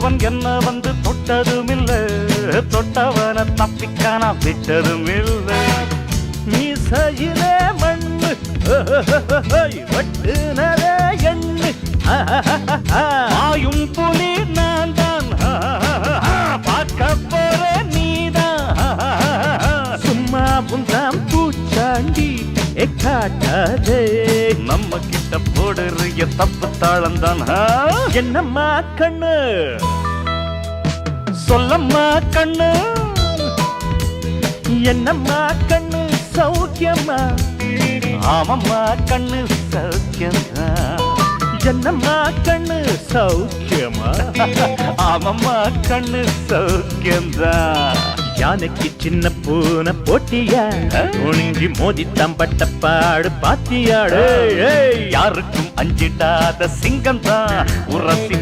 அப்பன் என்ன வந்து தொட்டதும் இல்ல, தொட்டவன தப்பிக்கான விட்டதும் இல்ல. மீசையிலே மண்ணு வெட்டுனதே எண்ணு, ஆயும் புலி நான் தான், பார்க்க போற நீதான். சும்மா புந்தாம் பூச்சாண்டி காட்டாதே, நம்ம கிட்ட போடுறிய தப்பு தாளம் தான். என்னம்மா கண்ணு சொல்லம்மா கண்ணு, என்னம்மா கண்ணு சௌக்கியம்மா, ஆமம்மா கண்ணு சௌக்கியம்மா. என்னம்மா கண்ணு சௌக்கியமா, ஆமம்மா கண்ணு சௌக்கியம்தான். யானைக்கு சின்ன பூனை போட்டியா, ஒழுங்கி மோதி தம்பட்ட பாடு பாத்தியாடு. யாருக்கும் அஞ்சிடாத சிங்கம் தான் உரசி